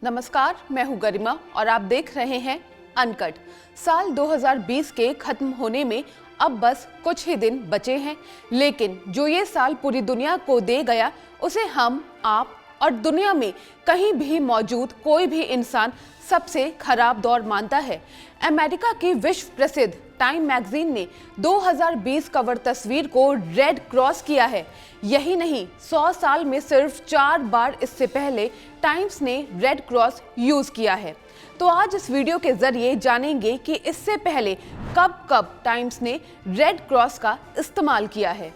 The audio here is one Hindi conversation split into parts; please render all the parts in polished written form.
नमस्कार, मैं हूं गरिमा और आप देख रहे हैं अनकट। साल 2020 के खत्म होने में अब बस कुछ ही दिन बचे हैं, लेकिन जो ये साल पूरी दुनिया को दे गया उसे हम, आप और दुनिया में कहीं भी मौजूद कोई भी इंसान सबसे खराब दौर मानता है। अमेरिका की विश्व प्रसिद्ध टाइम मैगजीन ने 2020 कवर तस्वीर को रेड क्रॉस किया है। यही नहीं, 100 साल में सिर्फ 4 बार इससे पहले टाइम्स ने रेड क्रॉस यूज किया है। तो आज इस वीडियो के जरिए जानेंगे कि इससे पहले कब कब टाइम्स ने रेड क्रॉस का इस्तेमाल किया है।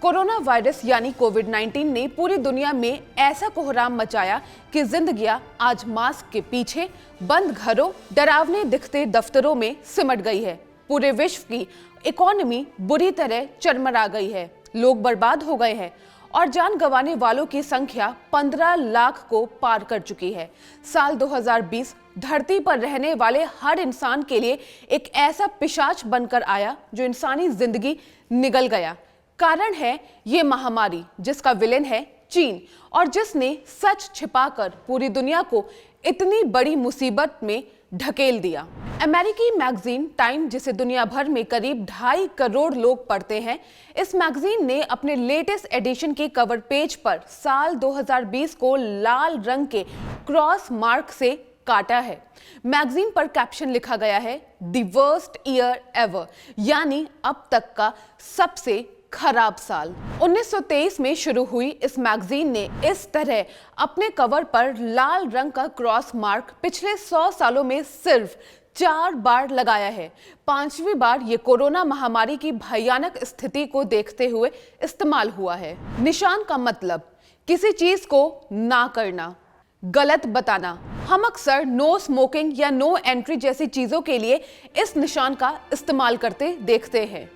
कोरोना वायरस यानी कोविड-19 ने पूरी दुनिया में ऐसा कोहराम मचाया कि जिंदगियां आज मास्क के पीछे, बंद घरों, डरावने दिखते दफ्तरों में सिमट गई है। पूरे विश्व की इकोनॉमी बुरी तरह चरमरा गई है, लोग बर्बाद हो गए हैं और जान गंवाने वालों की संख्या 15 लाख को पार कर चुकी है। साल 2020 धरती पर रहने वाले हर इंसान के लिए एक ऐसा पिशाच बनकर आया जो इंसानी जिंदगी निगल गया। कारण है ये महामारी जिसका विलेन है चीन और जिसने सच छिपाकर पूरी दुनिया को इतनी बड़ी मुसीबत में ढकेल दिया। अमेरिकी मैगजीन टाइम, जिसे दुनिया भर में करीब 2.5 करोड़ लोग पढ़ते हैं, इस मैगजीन ने अपने लेटेस्ट एडिशन के कवर पेज पर साल 2020 को लाल रंग के क्रॉस मार्क से काटा है। मैगजीन पर कैप्शन लिखा गया है, द वर्स्ट ईयर एवर, यानी अब तक का सबसे खराब साल। 1923 में शुरू हुई इस मैगजीन ने इस तरह अपने कवर पर लाल रंग का क्रॉस मार्क पिछले 100 सालों में सिर्फ 4 बार लगाया है। 5वीं बार ये कोरोना महामारी की भयानक स्थिति को देखते हुए इस्तेमाल हुआ है। निशान का मतलब किसी चीज को ना करना, गलत बताना। हम अक्सर नो स्मोकिंग या नो एंट्री जैसी चीजों के लिए इस निशान का इस्तेमाल करते देखते हैं।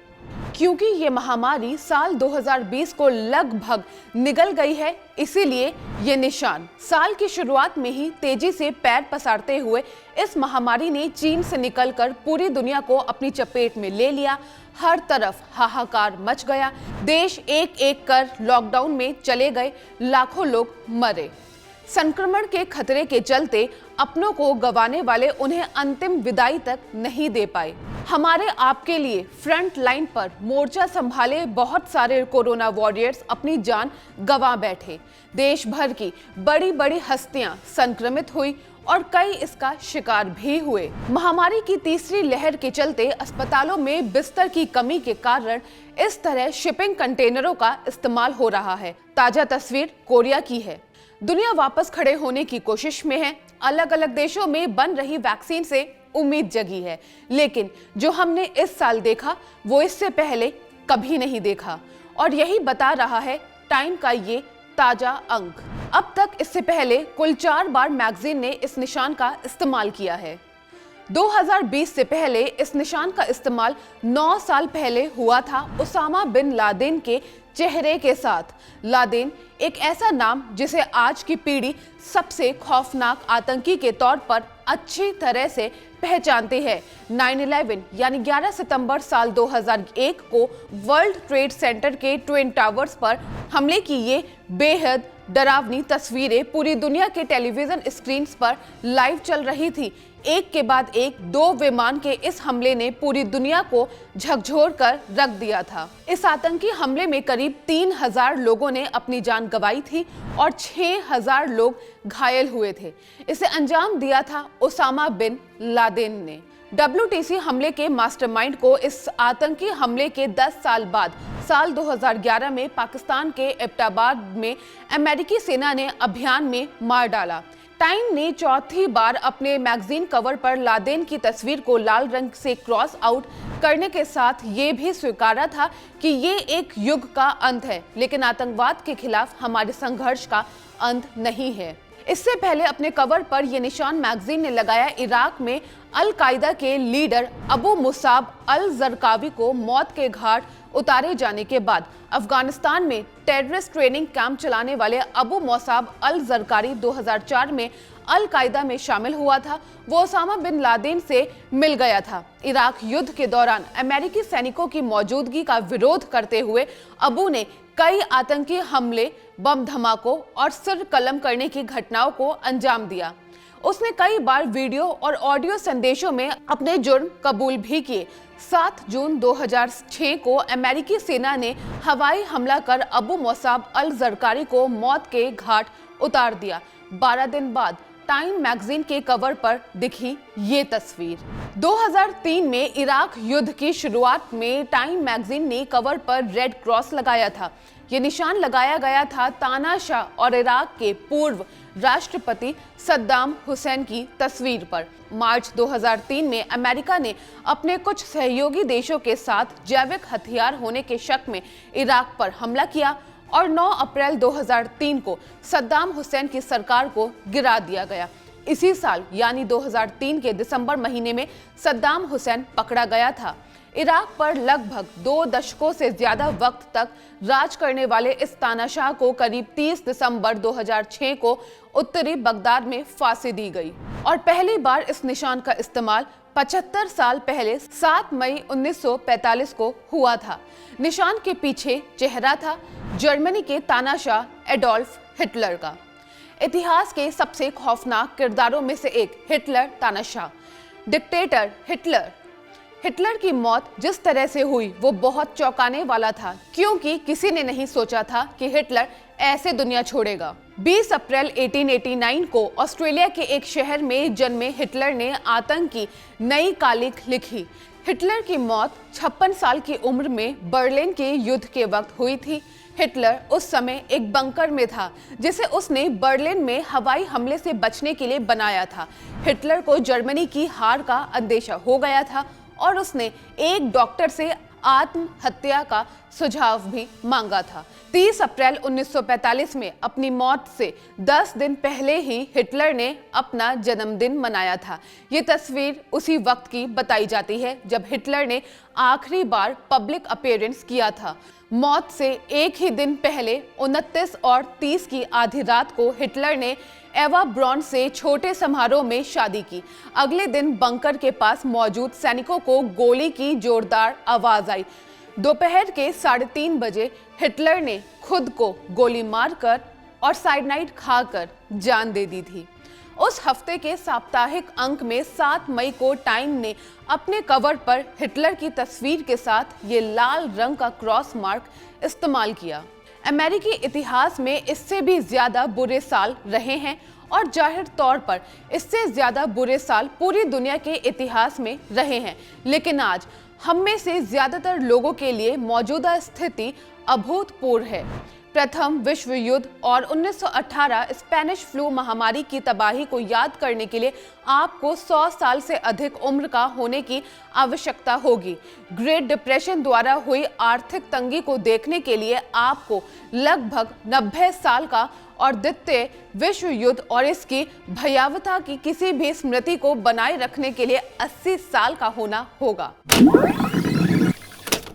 क्योंकि ये महामारी साल 2020 को लगभग निगल गई है, इसीलिए ये निशान साल की शुरुआत में ही तेजी से पैर पसारते हुए इस महामारी ने चीन से निकलकर पूरी दुनिया को अपनी चपेट में ले लिया। हर तरफ हाहाकार मच गया, देश एक एक कर लॉकडाउन में चले गए, लाखों लोग मरे। संक्रमण के खतरे के चलते अपनों को गंवाने वाले उन्हें अंतिम विदाई तक नहीं दे पाए। हमारे आपके लिए फ्रंट लाइन पर मोर्चा संभाले बहुत सारे कोरोना वॉरियर्स अपनी जान गंवा बैठे। देश भर की बड़ी बड़ी हस्तियां संक्रमित हुई और कई इसका शिकार भी हुए। महामारी की तीसरी लहर के चलते अस्पतालों में बिस्तर की कमी के कारण इस तरह शिपिंग कंटेनरों का इस्तेमाल हो रहा है। ताजा तस्वीर कोरिया की है। दुनिया वापस खड़े होने की कोशिश में है। अलग अलग देशों में बन रही वैक्सीन से उम्मीद जगी है, लेकिन जो हमने इस साल देखा वो इससे पहले कभी नहीं देखा और यही बता रहा है टाइम का ये ताजा अंक। अब तक इससे पहले कुल 4 बार मैगजीन ने इस निशान का इस्तेमाल किया है। 2020 से पहले इस निशान का इस्तेमाल 9 साल पहले हुआ था उसामा बिन लादेन के चेहरे के साथ। लादेन एक ऐसा नाम जिसे आज की पीढ़ी सबसे खौफनाक आतंकी के तौर पर अच्छी तरह से पहचानती है। 9/11 यानी 11 सितंबर साल 2001 को वर्ल्ड ट्रेड सेंटर के ट्विन टावर्स पर हमले की ये बेहद डरावनी तस्वीरें पूरी दुनिया के टेलीविजन स्क्रीन्स पर लाइव चल रही थी। एक के बाद एक 2 विमान के इस हमले ने पूरी दुनिया को झकझोर कर रख दिया था। इस आतंकी हमले में करीब 3000 लोगों ने अपनी जान गंवाई थी और 6000 लोग घायल हुए थे। इसे अंजाम दिया था उसामा बिन लादेन ने। WTC हमले के मास्टरमाइंड को इस आतंकी हमले के 10 साल बाद साल 2011 में पाकिस्तान के एबटाबाद में अमेरिकी सेना ने अभियान में मार डाला। टाइम ने चौथी बार अपने मैगजीन कवर पर लादेन की तस्वीर को लाल रंग से क्रॉस आउट करने के साथ ये भी स्वीकारा था कि ये एक युग का अंत है, लेकिन आतंकवाद के खिलाफ हमारे संघर्ष का अंत नहीं है। इससे पहले अपने कवर पर यह निशान मैगजीन ने लगाया इराक में अल कायदा के leader Abu Musab al Zarqawi को मौत के घाट उतारे जाने के बाद अफगानिस्तान में टेररिस्ट ट्रेनिंग कैंप चलाने वाले अबू मुसाब अल जरकारी 2004 में अल कायदा में शामिल हुआ था। वो ओसामा बिन लादेन से मिल गया था। इराक युद्ध के दौरान अमेरिकी सैनिकों की मौजूदगी का विरोध करते हुए अबू ने कई आतंकी हमले बम धमाकों और सिर कलम करने की घटनाओं को अंजाम दिया। उसने कई बार वीडियो और ऑडियो संदेशों में अपने जुर्म कबूल भी किए। 7 जून 2006 को अमेरिकी सेना ने हवाई हमला कर अबू मुसाब अल जरकारी को मौत के घाट उतार दिया। 12 दिन बाद टाइम मैगजीन के कवर पर दिखी ये तस्वीर। 2003 में इराक युद्ध की शुरुआत में टाइम मैगजीन ने कवर पर रेड क्रॉस लगाया था। ये निशान लगाया गया था तानाशाह और इराक के पूर्व राष्ट्रपति सद्दाम हुसैन की तस्वीर पर। मार्च 2003 में अमेरिका ने अपने कुछ सहयोगी देशों के साथ जैविक हथियार होने के शक में इराक पर हमला किया और 9 अप्रैल 2003 को सद्दाम हुसैन की सरकार को गिरा दिया गया। इसी साल यानी 2003 के दिसंबर महीने में सद्दाम हुसैन पकड़ा गया था। इराक पर लगभग 2 दशकों से ज्यादा वक्त तक राज करने वाले इस तानाशाह को करीब 30 दिसंबर 2006 को उत्तरी बगदाद में फांसी दी गई और पहली बार इस निशान का इस्तेमाल 75 साल पहले 7 मई 1945 को हुआ था। निशान के पीछे चेहरा था जर्मनी के तानाशाह एडोल्फ हिटलर का। इतिहास के सबसे खौफनाक किरदारों में से एक हिटलर तानाशाह डिक्टेटर हिटलर की मौत जिस तरह से हुई वो बहुत चौंकाने वाला था, क्योंकि किसी ने नहीं सोचा था कि हिटलर ऐसे दुनिया छोड़ेगा। 20 अप्रैल 1889 को ऑस्ट्रेलिया के एक शहर में जन्मे हिटलर ने आतंक की नई कालिक लिखी। हिटलर की मौत 56 साल की उम्र में बर्लिन के युद्ध के वक्त हुई थी। हिटलर उस समय एक बंकर में था जिसे उसने बर्लिन में हवाई हमले से बचने के लिए बनाया था। हिटलर को जर्मनी की हार का अंदेशा हो गया था और उसने एक डॉक्टर से आत्महत्या का सुझाव भी मांगा था। 30 अप्रैल 1945 में अपनी मौत से 10 दिन पहले ही हिटलर ने अपना जन्मदिन मनाया था। ये तस्वीर उसी वक्त की बताई जाती है जब हिटलर ने आखिरी बार पब्लिक अपीयरेंस किया था। मौत से एक ही दिन पहले 29 और 30 की आधी रात को हिटलर ने एवा ब्रॉन से छोटे समारोह में शादी की। अगले दिन बंकर के पास मौजूद सैनिकों को गोली की जोरदार आवाज आई। दोपहर के 3:30 बजे हिटलर ने खुद को गोली मारकर और साइनाइड खाकर जान दे दी थी। उस हफ्ते के साप्ताहिक अंक में 7 मई को टाइम ने अपने कवर पर हिटलर की तस्वीर के साथ ये लाल रंग का क्रॉस मार्क इस्तेमाल किया। अमेरिकी इतिहास में इससे भी ज्यादा बुरे साल रहे हैं और जाहिर तौर पर इससे ज्यादा बुरे साल पूरी दुनिया के इतिहास में रहे हैं, लेकिन आज हम में से ज्यादातर लोगों के लिए मौजूदा स्थिति अभूतपूर्व है। प्रथम विश्व युद्ध और 1918 स्पेनिश फ्लू महामारी की तबाही को याद करने के लिए आपको 100 साल से अधिक उम्र का होने की आवश्यकता होगी। ग्रेट डिप्रेशन द्वारा हुई आर्थिक तंगी को देखने के लिए आपको लगभग 90 साल का और द्वितीय विश्व युद्ध और इसकी भयावहता की किसी भी स्मृति को बनाए रखने के लिए 80 साल का होना होगा।